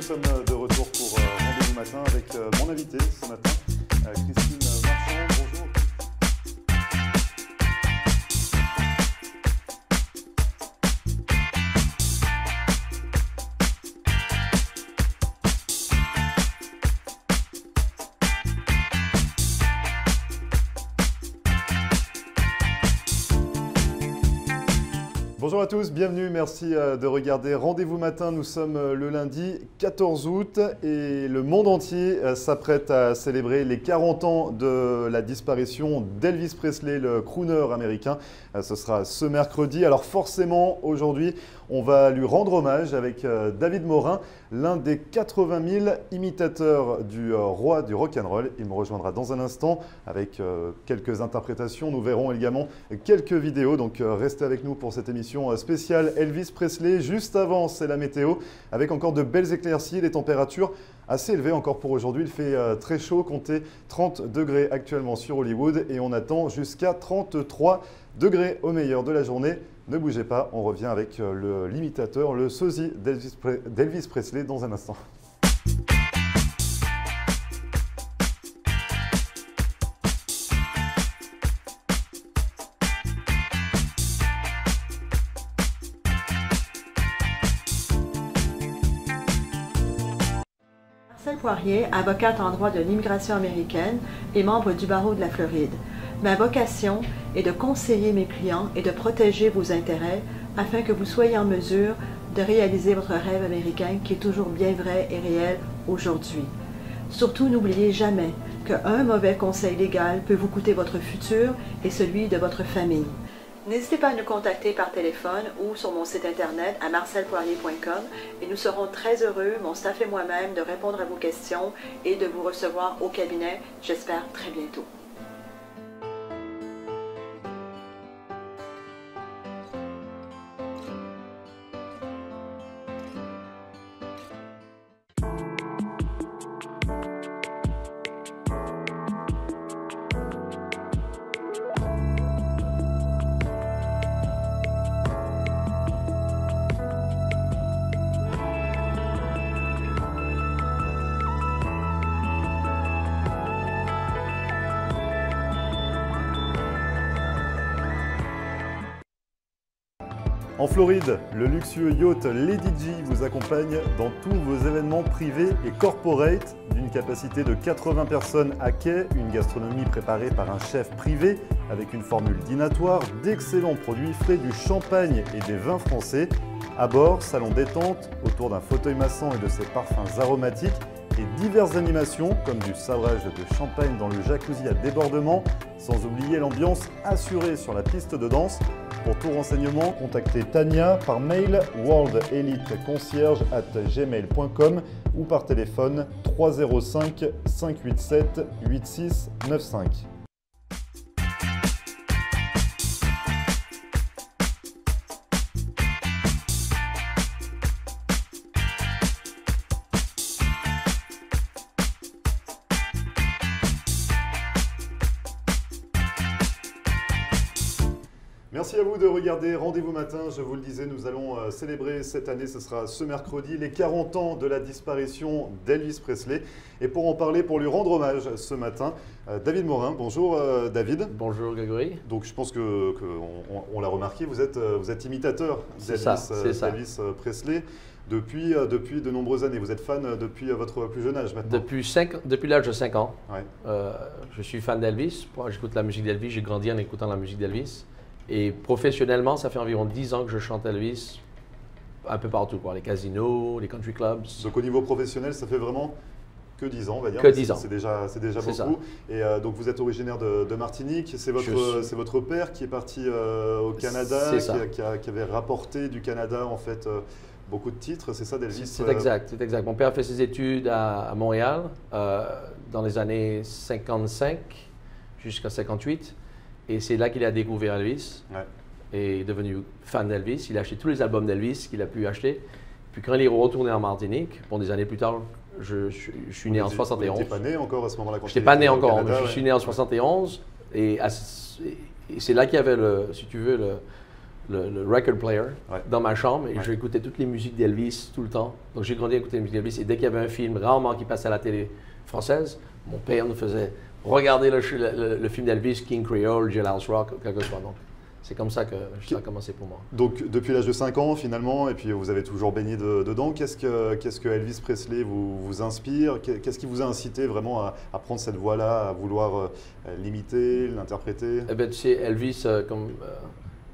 sommes de retour pour Rendez-vous Matin avec mon invité ce matin, Christine Marchand. Bonjour. Bonjour à tous, bienvenue, merci de regarder Rendez-vous Matin. Nous sommes le lundi 14 août et le monde entier s'apprête à célébrer les 40 ans de la disparition d'Elvis Presley, le crooner américain. Ce sera ce mercredi. Alors forcément, aujourd'hui, on va lui rendre hommage avec David Morin, l'un des 80 000 imitateurs du roi du rock'n'roll. Il me rejoindra dans un instant avec quelques interprétations. Nous verrons également quelques vidéos, donc restez avec nous pour cette émission spéciale Elvis Presley. Juste avant, c'est la météo avec encore de belles éclaircies, les températures assez élevées encore pour aujourd'hui. Il fait très chaud, comptez 30 degrés actuellement sur Hollywood et on attend jusqu'à 33 degrés au meilleur de la journée. Ne bougez pas, on revient avec l'imitateur, le sosie d'Elvis Presley dans un instant. Marcel Poirier, avocate en droit de l'immigration américaine et membre du barreau de la Floride. Ma vocation est de conseiller mes clients et de protéger vos intérêts afin que vous soyez en mesure de réaliser votre rêve américain qui est toujours bien vrai et réel aujourd'hui. Surtout, n'oubliez jamais qu'un mauvais conseil légal peut vous coûter votre futur et celui de votre famille. N'hésitez pas à nous contacter par téléphone ou sur mon site internet à marcelpoirier.com et nous serons très heureux, mon staff et moi-même, de répondre à vos questions et de vous recevoir au cabinet, j'espère très bientôt. En Floride, le luxueux yacht Lady G vous accompagne dans tous vos événements privés et corporate d'une capacité de 80 personnes à quai, une gastronomie préparée par un chef privé avec une formule dînatoire, d'excellents produits frais, du champagne et des vins français. À bord, salon détente autour d'un fauteuil massant et de ses parfums aromatiques et diverses animations comme du sabrage de champagne dans le jacuzzi à débordement, sans oublier l'ambiance assurée sur la piste de danse. Pour tout renseignement, contactez Tania par mail worldeliteconcierge@gmail.com ou par téléphone 305 587 8695. Merci à vous de regarder Rendez-vous Matin. Je vous le disais, nous allons célébrer cette année, ce sera ce mercredi, les 40 ans de la disparition d'Elvis Presley. Et pour en parler, pour lui rendre hommage ce matin, David Morin. Bonjour David. Bonjour Grégory. Donc je pense qu'on l'a remarqué, vous êtes imitateur d'Elvis Presley depuis de nombreuses années. Vous êtes fan depuis votre plus jeune âge maintenant. Depuis l'âge de 5 ans. Ouais. Je suis fan d'Elvis. J'écoute la musique d'Elvis. J'ai grandi en écoutant la musique d'Elvis. Et professionnellement, ça fait environ 10 ans que je chante Elvis un peu partout, les casinos, les country clubs. Donc au niveau professionnel, ça fait vraiment que 10 ans, on va dire. Que 10 ans. C'est déjà beaucoup. Et donc vous êtes originaire de Martinique. C'est votre père qui est parti au Canada, qui avait rapporté du Canada en fait beaucoup de titres. C'est ça d'Elvis? C'est exact. Mon père a fait ses études à Montréal dans les années 55 jusqu'à 58. Et c'est là qu'il a découvert Elvis et est devenu fan d'Elvis. Il a acheté tous les albums d'Elvis qu'il a pu acheter. Puis quand il est retourné en Martinique, des années plus tard, je suis né en 71. Vous n'étiez pas né encore à ce moment-là? Je n'étais pas né encore, je suis né en 71. Et c'est là qu'il y avait, si tu veux, le record player dans ma chambre et Ouais. j'écoutais toutes les musiques d'Elvis tout le temps. Donc j'ai grandi à écouter les musiques d'Elvis et dès qu'il y avait un film rarement qui passait à la télé française, mon père nous faisait regarder le film d'Elvis, King Creole, Jailhouse Rock, quel que soit. Donc c'est comme ça que ça a commencé pour moi. Donc depuis l'âge de 5 ans finalement, et puis vous avez toujours baigné dedans, qu'est-ce que Elvis Presley vous inspire? Qu'est-ce qui vous a incité vraiment à prendre cette voie-là, à vouloir l'imiter, l'interpréter? Eh ben, tu sais, Elvis,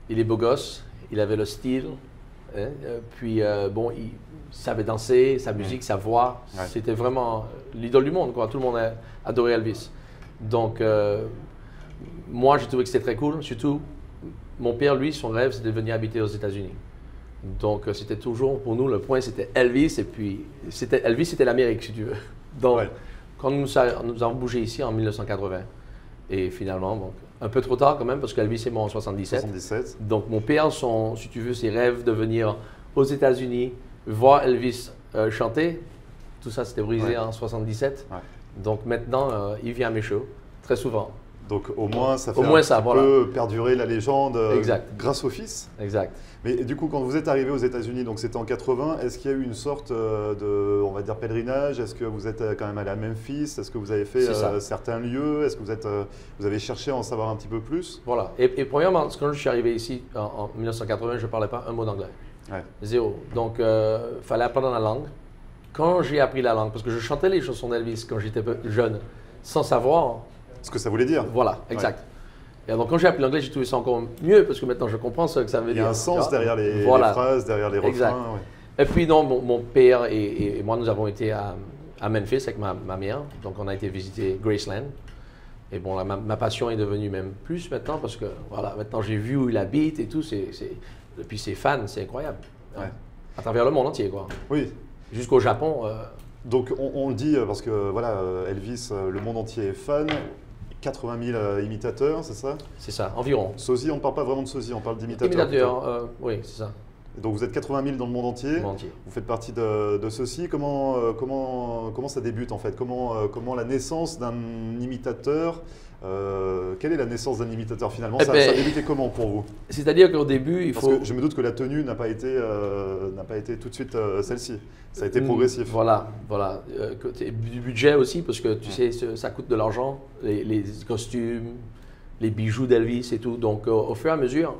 il est beau gosse, il avait le style, hein, puis bon, il savait danser, sa musique, sa voix, c'était vraiment l'idole du monde, quoi. Tout le monde a adoré Elvis. Donc, moi, j'ai trouvé que c'était très cool, surtout, mon père, lui, son rêve, c'était de venir habiter aux États-Unis. Donc, c'était toujours, pour nous, le point, c'était Elvis, et puis, Elvis, c'était l'Amérique, si tu veux. Donc, quand nous avons bougé ici en 1980, et finalement, donc, un peu trop tard quand même, parce qu'Elvis est mort en 77. Donc, mon père, si tu veux, ses rêves de venir aux États-Unis, voir Elvis chanter, tout ça, c'était brisé en 77. Donc, maintenant, il vient à mes shows, très souvent. Donc, au moins, ça fait un peu perdurer la légende grâce au fils. Exact. Mais du coup, quand vous êtes arrivé aux États-Unis, donc c'était en 80, est-ce qu'il y a eu une sorte de, on va dire, pèlerinage? Est-ce que vous êtes quand même allé à Memphis? Est-ce que vous avez fait certains lieux? Est-ce que vous avez cherché à en savoir un petit peu plus? Voilà. Et premièrement, quand je suis arrivé ici en 1980, je ne parlais pas un mot d'anglais. Zéro. Donc, il fallait apprendre la langue. Quand j'ai appris la langue, parce que je chantais les chansons d'Elvis quand j'étais jeune, sans savoir ce que ça voulait dire. Voilà, exact. Et donc, quand j'ai appris l'anglais, j'ai trouvé ça encore mieux parce que maintenant, je comprends ce que ça veut dire. Il y a un sens derrière les phrases, derrière les refrains. Et puis, non, mon père et moi, nous avons été à Memphis avec ma mère. Donc, on a été visiter Graceland. Et bon, là, ma passion est devenue même plus maintenant parce que, voilà, maintenant, j'ai vu où il habite et tout. Et puis, ses fans, c'est incroyable. À travers le monde entier, quoi. Oui. Jusqu'au Japon. Donc, on le dit parce que, voilà, Elvis, le monde entier est fan. 80 000 imitateurs, c'est ça? C'est ça, environ. Sosie, on ne parle pas vraiment de sosie, on parle d'imitateurs. Imitateurs, oui, c'est ça. Donc vous êtes 80 000 dans le monde entier. Vous faites partie de ceci. Comment ça débute en fait? Comment la naissance d'un imitateur, quelle est la naissance d'un imitateur finalement? Ça a débuté comment pour vous? C'est-à-dire qu'au début, Parce que je me doute que la tenue n'a pas été tout de suite celle-ci. Ça a été progressif. Voilà. Du budget aussi, parce que tu sais, ça coûte de l'argent, les costumes, les bijoux d'Elvis et tout. Donc au fur et à mesure,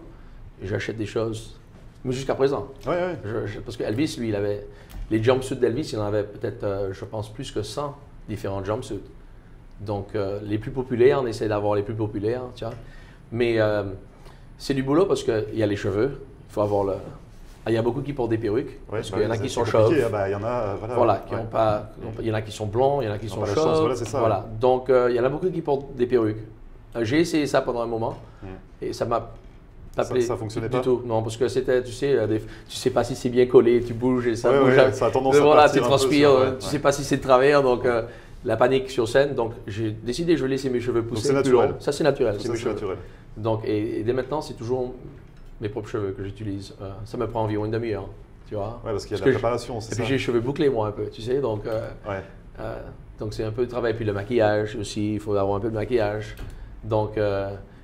j'achète des choses. Mais jusqu'à présent. Parce que Elvis, lui, il avait les jumpsuits d'Elvis, il en avait peut-être, je pense, plus que 100 différents jumpsuits. Donc, les plus populaires, on essaie d'avoir les plus populaires, tu vois. Mais c'est du boulot parce qu'il y a les cheveux, il faut avoir il y a beaucoup qui portent des perruques, parce qu'il y en a qui sont chauves. Il y en a, il y en a qui sont blonds, il y en a qui sont chauves. Voilà. Donc, il y en a beaucoup qui portent des perruques. J'ai essayé ça pendant un moment et ça m'a ça fonctionnait pas du tout. Non, parce que c'était, tu sais pas si c'est bien collé, tu bouges et ça bouge. Ça a tendance à partir tu transpires, tu sais pas si c'est de travers, donc la panique sur scène. Donc j'ai décidé, je vais laisser mes cheveux pousser. C'est naturel. Ça c'est naturel. C'est naturel. Donc et dès maintenant, c'est toujours mes propres cheveux que j'utilise. Ça me prend environ une demi-heure, tu vois. Ouais, parce qu'il y a de la préparation, c'est ça. Et puis j'ai les cheveux bouclés moi un peu, tu sais, donc donc c'est un peu de travail. Puis le maquillage aussi, il faut avoir un peu de maquillage. Donc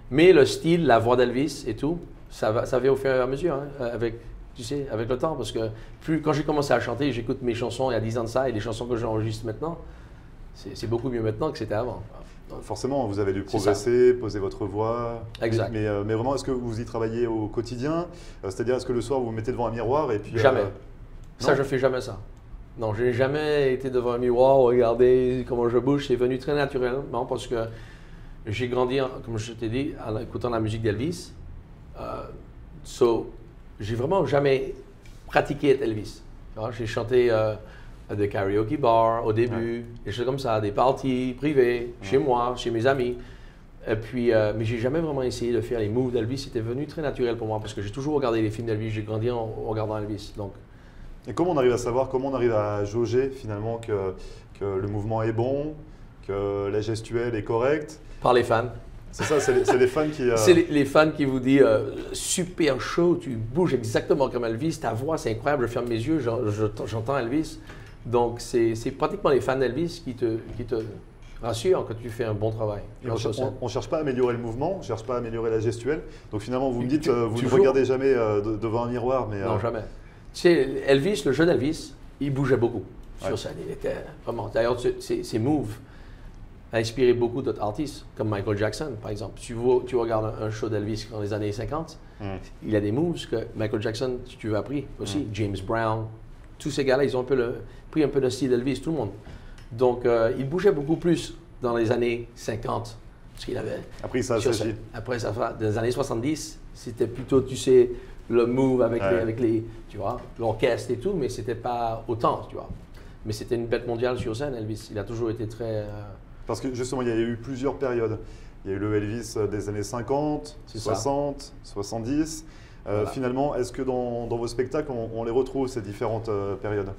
mais le style, la voix d'Elvis et tout, ça vient au fur et à mesure, hein, avec le temps. Parce que quand j'ai commencé à chanter, j'écoute mes chansons il y a 10 ans de ça et les chansons que j'enregistre maintenant, c'est beaucoup mieux maintenant que c'était avant. Forcément, vous avez dû progresser, poser votre voix. Exact. Mais vraiment, est-ce que vous y travaillez au quotidien? C'est-à-dire, est-ce que le soir, vous vous mettez devant un miroir et puis… Jamais. Je ne fais jamais ça. Non, je n'ai jamais été devant un miroir, regarder comment je bouge. C'est venu très naturellement parce que j'ai grandi, comme je t'ai dit, en écoutant la musique d'Elvis. J'ai vraiment jamais pratiqué être Elvis. J'ai chanté à des karaoke bars au début, des choses comme ça, des parties privées, chez moi, chez mes amis. Et puis, mais j'ai jamais vraiment essayé de faire les moves d'Elvis. C'était venu très naturel pour moi parce que j'ai toujours regardé les films d'Elvis. J'ai grandi en regardant Elvis. Donc. Et comment on arrive à savoir, comment on arrive à jauger finalement que le mouvement est bon, que la gestuelle est correcte? Par les fans. C'est ça, c'est les fans qui… C'est les fans qui vous disent super chaud, tu bouges exactement comme Elvis, ta voix c'est incroyable, je ferme mes yeux, j'entends Elvis. Donc c'est pratiquement les fans d'Elvis qui te rassure quand tu fais un bon travail. On ne cherche pas à améliorer le mouvement, on ne cherche pas à améliorer la gestuelle. Donc finalement, vous me dites, vous ne regardez jamais devant un miroir. Mais, non, jamais. Tu sais, Elvis, le jeune Elvis, il bougeait beaucoup sur scène. Il était vraiment. D'ailleurs, ses moves a inspiré beaucoup d'autres artistes, comme Michael Jackson, par exemple. Si tu regardes un show d'Elvis dans les années 50, il y a des moves que Michael Jackson, si tu veux, a pris aussi. James Brown, tous ces gars-là, ils ont pris un peu le style d'Elvis, tout le monde. Donc, il bougeait beaucoup plus dans les années 50. Parce qu'il avait. Après, ça s'agit. Après, ça dans les années 70, c'était plutôt, tu sais, le move avec les tu vois, l'orchestre et tout, mais c'était pas autant, tu vois. Mais c'était une bête mondiale sur scène, Elvis. Il a toujours été très. Parce que justement, il y a eu plusieurs périodes. Il y a eu le Elvis des années 50, 60, 70. Voilà. Finalement, est-ce que dans vos spectacles, on les retrouve, ces différentes périodes?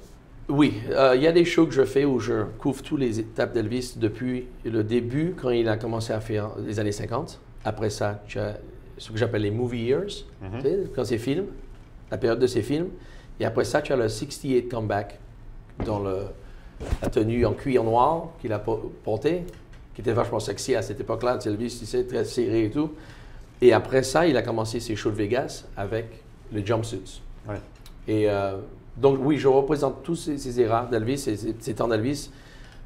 Oui, il y a des shows que je fais où je couvre toutes les étapes d'Elvis depuis le début, quand il a commencé à faire les années 50. Après ça, tu as ce que j'appelle les movie years, tu sais, quand c'est film, la période de ses films. Et après ça, tu as le 68 comeback dans la tenue en cuir noir qu'il a porté, qui était vachement sexy à cette époque-là. Elvis, tu sais, très serré et tout. Et après ça, il a commencé ses shows de Vegas avec les jumpsuits. Ouais. Et donc, oui, je représente tous ces eras d'Elvis, ces temps d'Elvis,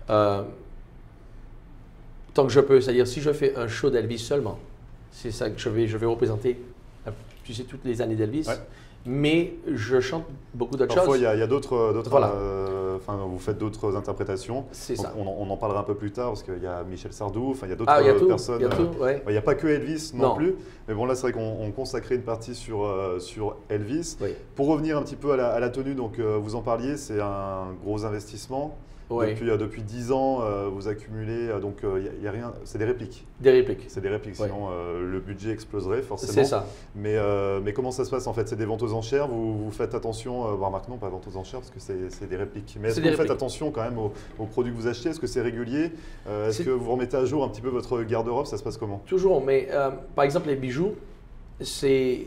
tant que je peux. C'est-à-dire, si je fais un show d'Elvis seulement, c'est ça que je vais représenter, tu sais, toutes les années d'Elvis. Ouais. Mais je chante beaucoup d'autres choses. Parfois, il y a d'autres voilà. Vous faites d'autres interprétations. C'est ça. On en parlera un peu plus tard parce qu'il y a Michel Sardou, il y a d'autres personnes. Il n'y a pas que Elvis non plus. Mais bon, là, c'est vrai qu'on consacrait une partie sur Elvis. Oui. Pour revenir un petit peu à la tenue, donc vous en parliez, c'est un gros investissement. Oui. Depuis 10 ans, vous accumulez, donc il y a rien, c'est des répliques. Des répliques. C'est des répliques, sinon le budget exploserait forcément. C'est ça. Mais comment ça se passe en fait? C'est des ventes aux enchères, vous faites attention, maintenant pas ventes aux enchères parce que c'est des répliques. Mais est-ce que vous faites attention quand même aux produits que vous achetez? Est-ce que c'est régulier? Est-ce que vous remettez à jour un petit peu votre garde-robe? Ça se passe comment? Toujours, mais par exemple les bijoux, c'est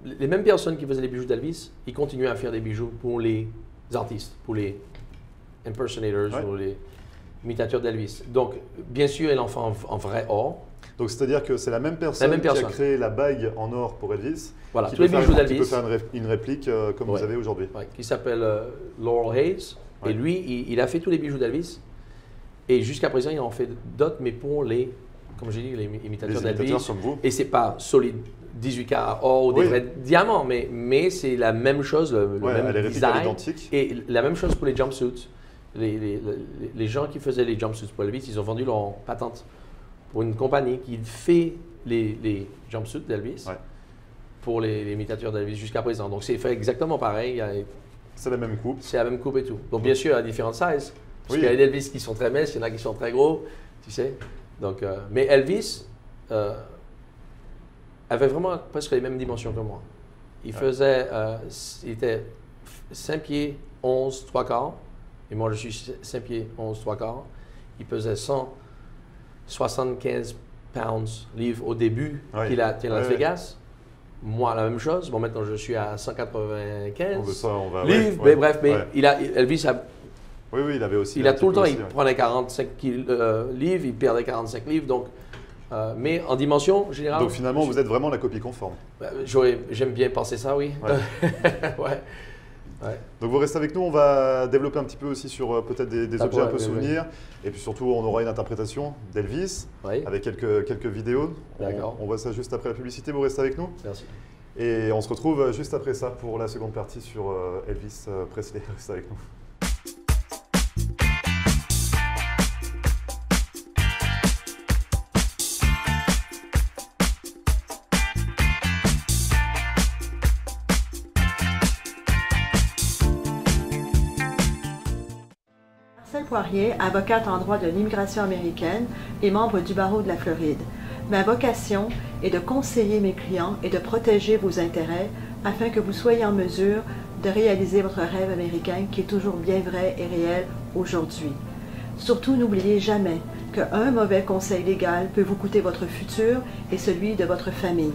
les mêmes personnes qui faisaient les bijoux d'Elvis, ils continuent à faire des bijoux pour les artistes, pour les impersonators ou les imitateurs d'Elvis. Donc, bien sûr, elle en fait en vrai or. Donc, c'est-à-dire que c'est la même personne qui a créé la bague en or pour Elvis. Voilà, tous les bijoux d'Elvis. Qui peut faire une réplique comme vous avez aujourd'hui. Qui s'appelle Laurel Hayes. Et lui, il a fait tous les bijoux d'Elvis. Et jusqu'à présent, il en fait d'autres, mais pour comme j'ai dit, les imitateurs d'Elvis. Comme vous. Et c'est pas solide 18 carats or ou des vrais diamants, mais c'est la même chose, le même design. Identique. Et la même chose pour les jumpsuits. Les gens qui faisaient les jumpsuits pour Elvis, ils ont vendu leur patente pour une compagnie qui fait les jumpsuits d'Elvis pour les imitateurs d'Elvis jusqu'à présent. Donc, c'est fait exactement pareil. C'est la même coupe. C'est la même coupe et tout. Donc, bien sûr, à différentes sizes. Parce qu'il y a des Elvis qui sont très minces, il y en a qui sont très gros, tu sais. Donc, mais Elvis avait vraiment presque les mêmes dimensions que moi. Il faisait, il était 5 pieds 11, 3 quarts. Et moi, je suis 5 pieds 11, 3 quarts. Il pesait 175 livres au début qu'il a à Las Vegas. Moi, la même chose. Bon, maintenant, je suis à 195 livres. Mais bref, Elvis a... Oui, il avait aussi... Il a tout le temps, il prenait 45 livres, il perdait 45 livres. Donc, mais en dimension générale... Donc, finalement, vous êtes vraiment la copie conforme. J'aime bien penser ça, oui. Ouais. Ouais. Donc vous restez avec nous, on va développer un petit peu aussi sur peut-être des objets un peu souvenirs. Et puis surtout, on aura une interprétation d'Elvis avec quelques vidéos. On voit ça juste après la publicité, vous restez avec nous. Merci. Et on se retrouve juste après ça pour la seconde partie sur Elvis Presley. Restez avec nous. Marcel Poirier, avocate en droit de l'immigration américaine et membre du barreau de la Floride. Ma vocation est de conseiller mes clients et de protéger vos intérêts afin que vous soyez en mesure de réaliser votre rêve américain qui est toujours bien vrai et réel aujourd'hui. Surtout, n'oubliez jamais qu'un mauvais conseil légal peut vous coûter votre futur et celui de votre famille.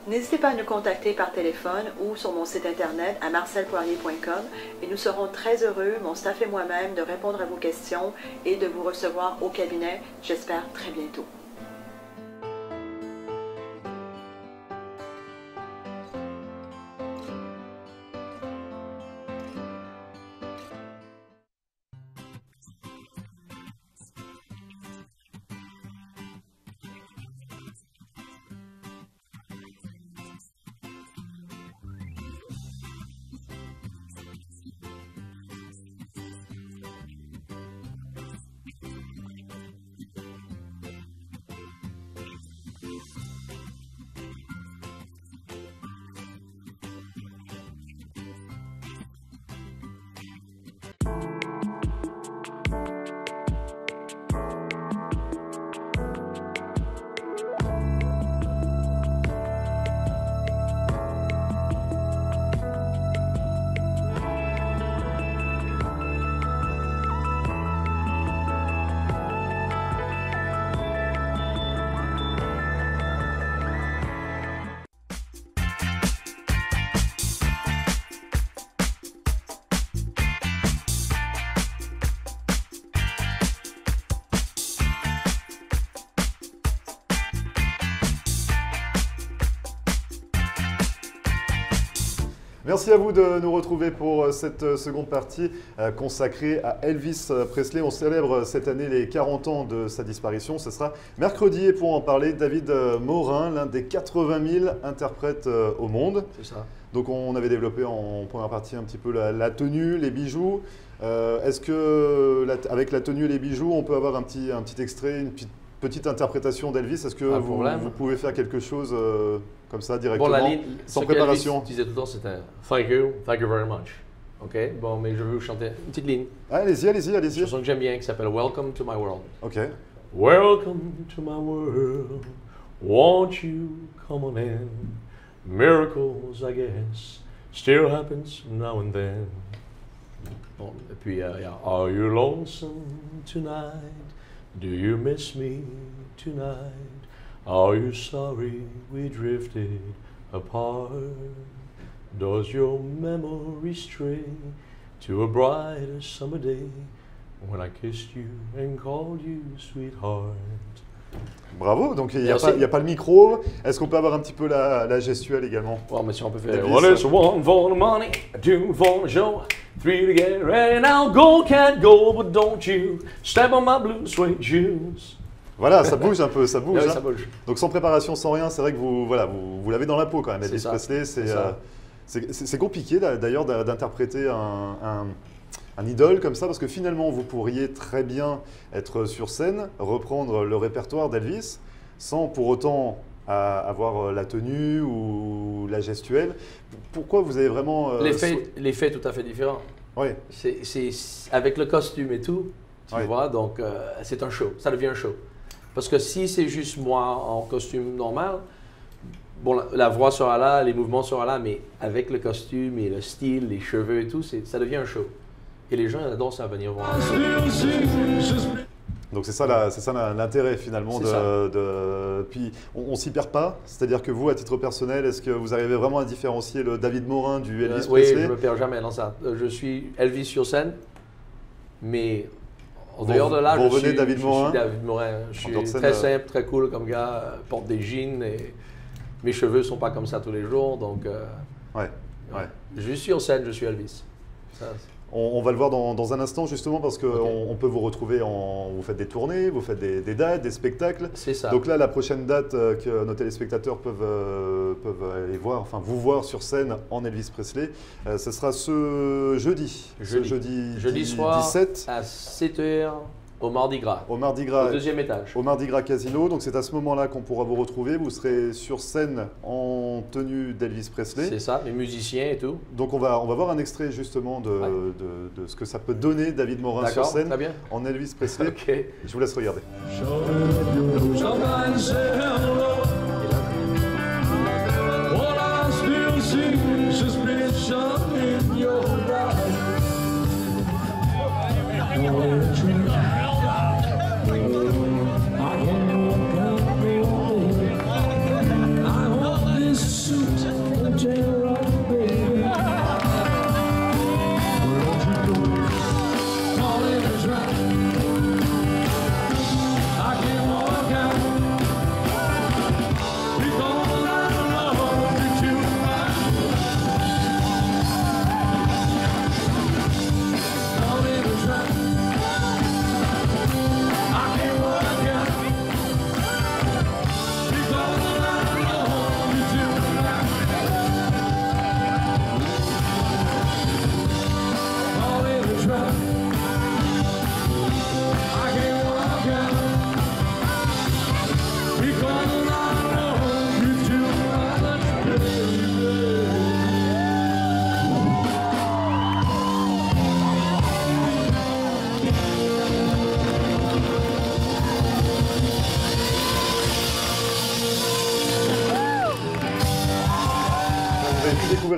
N'hésitez pas à nous contacter par téléphone ou sur mon site internet à marcelpoirier.com et nous serons très heureux, mon staff et moi-même, de répondre à vos questions et de vous recevoir au cabinet, j'espère très bientôt. Merci à vous de nous retrouver pour cette seconde partie consacrée à Elvis Presley. On célèbre cette année les 40 ans de sa disparition. Ce sera mercredi et pour en parler, David Morin, l'un des 80 000 interprètes au monde. C'est ça. Donc on avait développé en première partie un petit peu la tenue, les bijoux. Est-ce que avec la tenue et les bijoux, on peut avoir un petit extrait, une petite interprétation d'Elvis? Est-ce que vous pouvez faire quelque chose comme ça directement, sans préparation? Elvis disait tout le temps, c'était thank you very much. Ok, bon, mais je veux vous chanter une petite ligne. Allez-y. Une chanson que j'aime bien qui s'appelle Welcome to my world. Ok. Welcome to my world, won't you come on in? Miracles, I guess, still happens now and then. Bon, et puis, are you lonesome tonight? Do you miss me tonight? Are you sorry we drifted apart? Does your memory stray to a brighter summer day when I kissed you and called you sweetheart? Bravo, donc il n'y a pas le micro. Est-ce qu'on peut avoir un petit peu la gestuelle également? Bon, mais si on peut faire one is one for the money, two for the show, three to get ready now, go can't go, but don't you step on my blue suede shoes. Voilà, ça bouge un peu, ça bouge. Oui, hein. ça bouge. Donc sans préparation, sans rien, c'est vrai que vous l'avez dans la peau quand même, Elvis Presley. C'est compliqué d'ailleurs d'interpréter un idole comme ça, parce que finalement, vous pourriez très bien être sur scène, reprendre le répertoire d'Elvis, sans pour autant avoir la tenue ou la gestuelle. Pourquoi vous avez vraiment... L'effet tout à fait différent. Oui. C'est avec le costume et tout, tu vois, donc c'est un show, ça devient un show. Parce que si c'est juste moi en costume normal, bon, la voix sera là, les mouvements seront là, mais avec le costume et le style, les cheveux et tout, ça devient un show. Et les gens adorent ça venir voir. Donc c'est ça l'intérêt finalement Puis on s'y perd pas, c'est-à-dire que vous, à titre personnel, est-ce que vous arrivez vraiment à différencier le David Morin du Elvis Presley? Oui, je ne me perds jamais dans ça. Je suis Elvis sur scène, mais en dehors de là, je suis David Morin. Je suis très simple, très cool comme gars, porte des jeans et mes cheveux ne sont pas comme ça tous les jours, donc je suis sur scène, je suis Elvis. Ça, on va le voir dans un instant justement parce qu'on peut vous retrouver vous faites des tournées, vous faites des dates, des spectacles. C'est ça. Donc là, la prochaine date que nos téléspectateurs peuvent aller voir, enfin vous voir sur scène en Elvis Presley, ce sera ce jeudi. Jeudi soir 17 à 7h au Mardi Gras. Au Mardi Gras. Au deuxième étage. Au Mardi Gras Casino. Donc c'est à ce moment-là qu'on pourra vous retrouver. Vous serez sur scène en tenue d'Elvis Presley. C'est ça, les musiciens et tout. Donc on va voir un extrait justement de ce que ça peut donner David Morin sur scène en Elvis Presley. Okay. Je vous laisse regarder.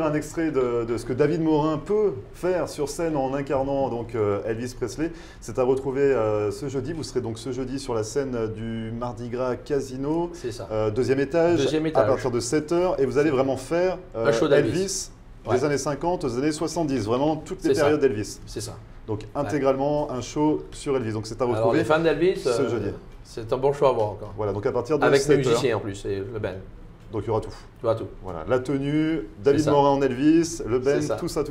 un extrait de ce que David Morin peut faire sur scène en incarnant donc Elvis Presley. C'est à retrouver ce jeudi. Vous serez donc ce jeudi sur la scène du Mardi Gras Casino. C'est ça. Deuxième étage, à partir de 7h. Et vous allez vraiment faire un show Elvis des années 50 aux années 70. Vraiment toutes les périodes d'Elvis. C'est ça. Donc intégralement un show sur Elvis. Donc c'est à retrouver. Alors les fans d'Elvis, ce jeudi. C'est un bon choix à voir encore. Voilà, donc à partir de avec 7h. les musiciens en plus et le band. Donc il y aura tout. Tu vois tout. Voilà, la tenue, David Morin en Elvis, le band, tout ça.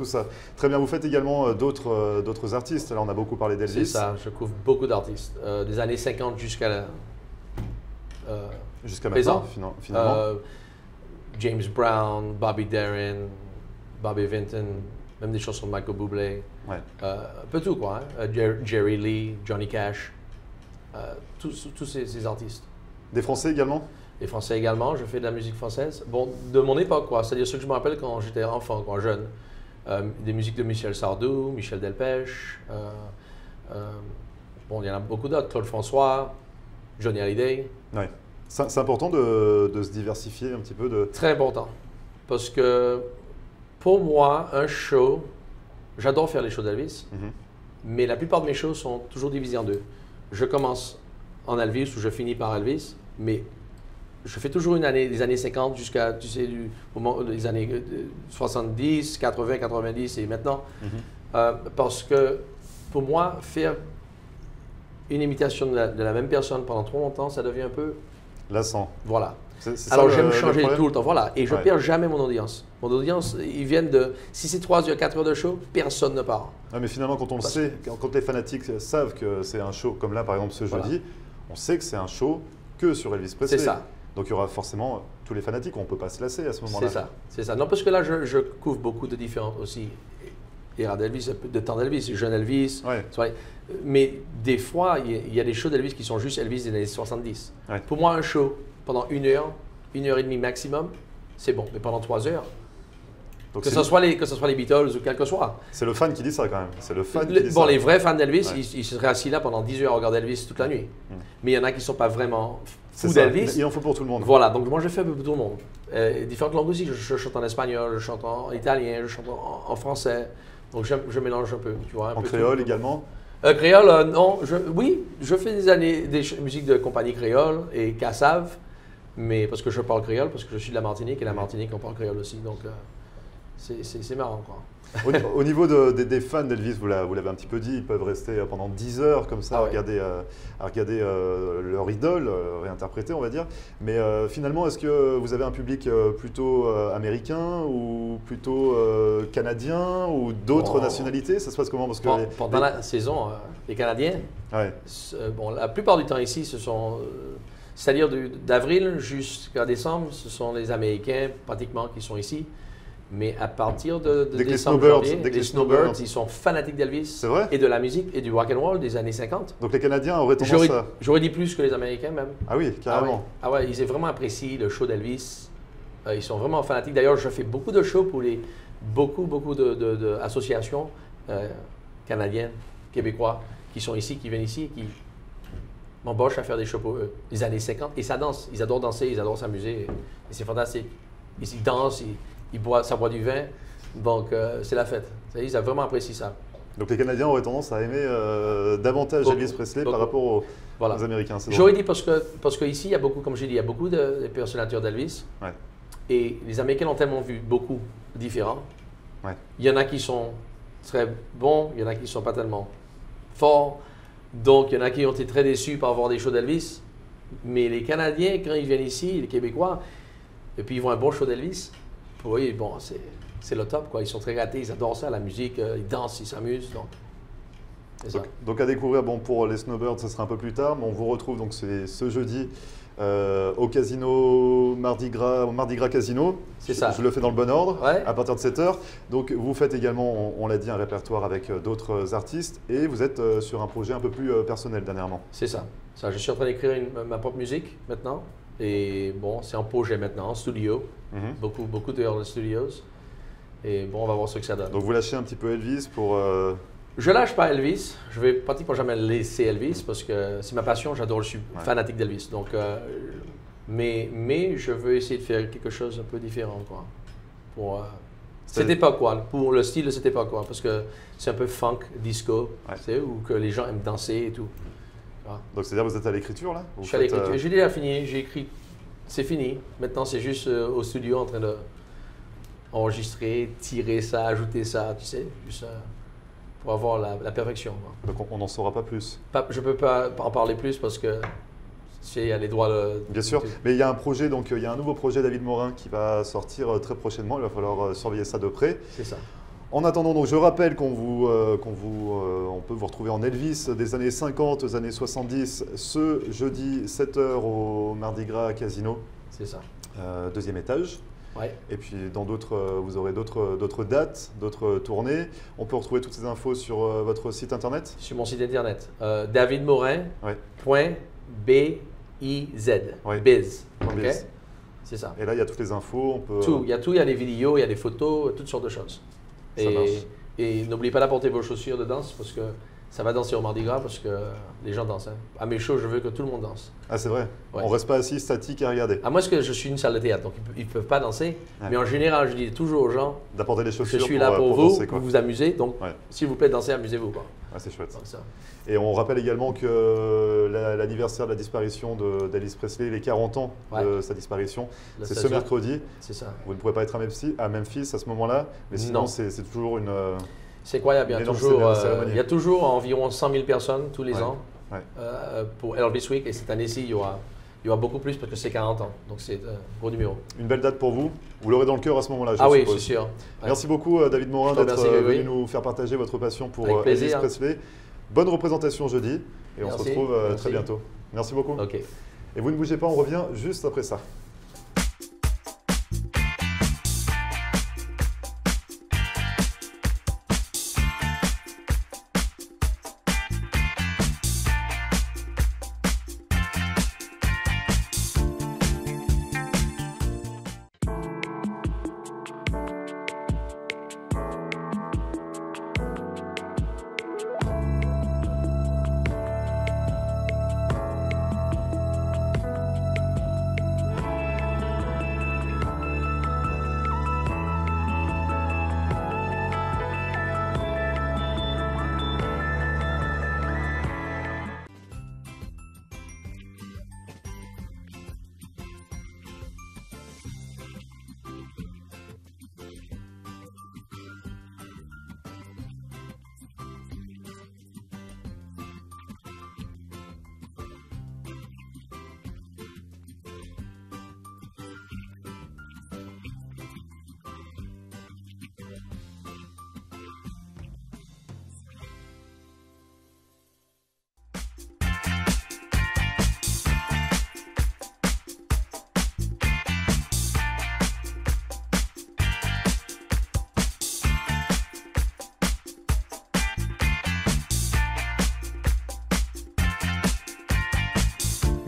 Très bien, vous faites également d'autres artistes. Là, on a beaucoup parlé d'Elvis. C'est ça, je couvre beaucoup d'artistes. Des années 50 jusqu'à maintenant, finalement. James Brown, Bobby Darin, Bobby Vinton, même des chansons de Michael Bublé. Ouais. Un peu tout, quoi. Hein. Jerry Lee, Johnny Cash, tous ces artistes. Des Français également? Les Français également, je fais de la musique française. Bon, de mon époque, quoi. C'est-à-dire ce que je me rappelle quand j'étais enfant, quand jeune. Des musiques de Michel Sardou, Michel Delpech. Bon, il y en a beaucoup d'autres. Claude François, Johnny Hallyday. Ouais. C'est important de se diversifier un petit peu. Très important. Parce que pour moi, un show, j'adore faire les shows d'Elvis, mais la plupart de mes shows sont toujours divisés en deux. Je commence en Elvis ou je finis par Elvis, mais je fais toujours des années 50 jusqu'à, tu sais, des années 70, 80, 90 et maintenant. Parce que pour moi, faire une imitation de la même personne pendant trop longtemps, ça devient un peu lassant. Voilà. Alors j'aime changer tout le temps. Voilà. Et je ne perds jamais mon audience. Mon audience, ils viennent de. Si c'est 3 heures, 4 heures de show, personne ne part. Ah, mais finalement, quand on le sait, quand les fanatiques savent que c'est un show, comme là par exemple ce jeudi, on sait que c'est un show que sur Elvis Presley. C'est ça. Donc il y aura forcément tous les fanatiques, on ne peut pas se lasser à ce moment-là. C'est ça. Non, parce que là, je couvre beaucoup de différentes aussi. Era d'Elvis, de temps d'Elvis, jeune Elvis. Ouais. Mais des fois, il y a des shows d'Elvis qui sont juste Elvis des années 70. Ouais. Pour moi, un show pendant 1 heure, 1 heure et demie maximum, c'est bon. Mais pendant 3 heures, donc que ce soit les Beatles ou quel que soit. C'est le fan qui dit ça quand même. C'est le fan qui dit ça. Les vrais fans d'Elvis, ils seraient assis là pendant 10 heures à regarder Elvis toute la nuit. Mais il y en a qui ne sont pas vraiment fous d'Elvis. Il en faut pour tout le monde. Voilà, donc moi je fais un peu pour tout le monde. Différentes langues aussi. Je chante en espagnol, je chante en italien, je chante en français. Donc je mélange un peu, tu vois. En créole également? Créole, non. Oui, je fais des musiques de compagnie créole et Cassave, mais parce que je parle créole, parce que je suis de la Martinique et la Martinique on parle créole aussi, donc c'est marrant, quoi. Au niveau des fans d'Elvis, vous l'avez un petit peu dit, ils peuvent rester pendant 10 heures comme ça à regarder leur idole réinterprétée, on va dire. Mais finalement, est-ce que vous avez un public plutôt américain ou plutôt canadien ou d'autres nationalités? Ça se passe comment? Parce que pendant la saison, les Canadiens, bon, la plupart du temps ici, ce sont, c'est-à-dire d'avril jusqu'à décembre, ce sont les Américains pratiquement qui sont ici. Mais à partir de décembre, janvier, les Snowbirds, ils sont fanatiques d'Elvis et de la musique et du rock and roll des années 50. Donc les Canadiens auraient tendance à... J'aurais dit plus que les Américains même. Ah oui, carrément. Ah ouais, ils ont vraiment apprécié le show d'Elvis. Ils sont vraiment fanatiques. D'ailleurs, je fais beaucoup de shows pour beaucoup d'associations canadiennes, québécois, qui sont ici, qui viennent ici, qui m'embauchent à faire des shows pour eux. Les années 50. Et ça danse. Ils adorent danser, ils adorent s'amuser. Et c'est fantastique. Ils dansent, ça boit du vin, donc c'est la fête. Ils ont vraiment apprécié ça. Donc les Canadiens auraient tendance à aimer davantage Elvis Presley par rapport aux Américains. J'aurais dit parce que ici, il y a beaucoup, comme j'ai dit, il y a beaucoup de personnateurs d'Elvis. Ouais. Et les Américains ont tellement vu beaucoup différents. Ouais. Il y en a qui sont très bons, il y en a qui ne sont pas tellement forts. Donc il y en a qui ont été très déçus par voir des shows d'Elvis. Mais les Canadiens, quand ils viennent ici, les Québécois, et puis ils voient un bon show d'Elvis, oui, bon, c'est le top, quoi. Ils sont très gâtés, ils adorent ça, la musique, ils dansent, ils s'amusent, donc à découvrir, bon, pour les Snowbirds, ça sera un peu plus tard, mais on vous retrouve donc ce jeudi au casino Mardi Gras Casino. C'est ça. Je le fais dans le bon ordre, ouais. À partir de 7h. Donc vous faites également, on l'a dit, un répertoire avec d'autres artistes et vous êtes sur un projet un peu plus personnel dernièrement. C'est ça. Je suis en train d'écrire ma propre musique maintenant. Et bon, c'est en projet maintenant, en studio. Beaucoup d'heures de studios. Et bon, on va voir ce que ça donne. Donc vous lâchez un petit peu Elvis pour... Je lâche pas Elvis. Je vais pratiquement jamais laisser Elvis parce que c'est ma passion. J'adore, je suis fanatique d'Elvis. Donc, mais je veux essayer de faire quelque chose un peu différent, quoi. C'était pas quoi. Pour le style, c'était pas quoi. Parce que c'est un peu funk, disco, tu sais, où que les gens aiment danser et tout. Voilà. Donc c'est-à-dire vous êtes à l'écriture là? Je suis à l'écriture. J'ai déjà fini, j'ai écrit, c'est fini. Maintenant c'est juste au studio en train de enregistrer, tirer ça, ajouter ça, tu sais, juste pour avoir la perfection. Quoi. Donc on n'en saura pas plus? Je peux pas en parler plus parce que il y a les droits de... Bien sûr, mais il y a un projet, donc il y a un nouveau projet David Morin qui va sortir très prochainement, il va falloir surveiller ça de près. C'est ça. En attendant, donc, je rappelle on peut vous retrouver en Elvis des années 50 aux années 70, ce jeudi 7h au Mardi Gras Casino. C'est ça. Deuxième étage. Ouais. Et puis dans d'autres, vous aurez d'autres dates, d'autres tournées. On peut retrouver toutes ces infos sur votre site internet? Sur mon site internet, davidmorin.biz. Ouais. Biz. Biz. Okay? C'est ça. Et là, il y a toutes les infos. On peut... Tout, il y a les vidéos, il y a les photos, toutes sortes de choses. Ça marche. Et n'oubliez pas d'apporter vos chaussures de danse parce que ça va danser au Mardi Gras parce que les gens dansent. Hein. À mes shows, je veux que tout le monde danse. Ah, c'est vrai? Ouais. On ne reste pas assis statique à regarder? À moins que je suis une salle de théâtre, donc ils ne peuvent pas danser. Ouais. Mais en général, je dis toujours aux gens d'apporter les chaussures. Je suis là pour vous, danser, vous vous amusez. Donc, ouais. s'il vous plaît, dansez, amusez-vous. Ah, c'est chouette. Ça. Et on rappelle également que l'anniversaire de la disparition d'Elvis Presley, les 40 ans de sa disparition, c'est ce mercredi. C'est ça. Vous ne pourrez pas être à Memphis à ce moment-là, mais sinon c'est toujours une... C'est incroyable, il y a toujours environ 100 000 personnes tous les ans pour Elvis Week et cette année-ci, il y aura beaucoup plus parce que c'est 40 ans, donc c'est un gros numéro. Une belle date pour vous, vous l'aurez dans le cœur à ce moment-là, je suppose. Oui, c'est sûr. Merci beaucoup David Morin d'être venu nous faire partager votre passion pour Elvis Presley. Bonne représentation jeudi et on se retrouve très bientôt. Merci beaucoup. Okay. Et vous ne bougez pas, on revient juste après ça.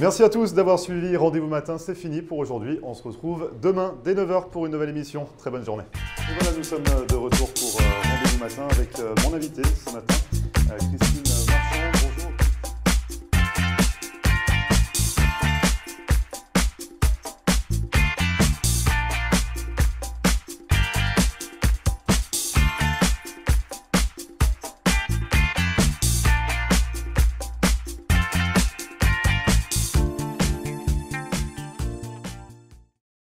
Merci à tous d'avoir suivi Rendez-vous Matin, c'est fini pour aujourd'hui. On se retrouve demain dès 9h pour une nouvelle émission. Très bonne journée. Et voilà, nous sommes de retour pour Rendez-vous Matin avec mon invité ce matin, Christine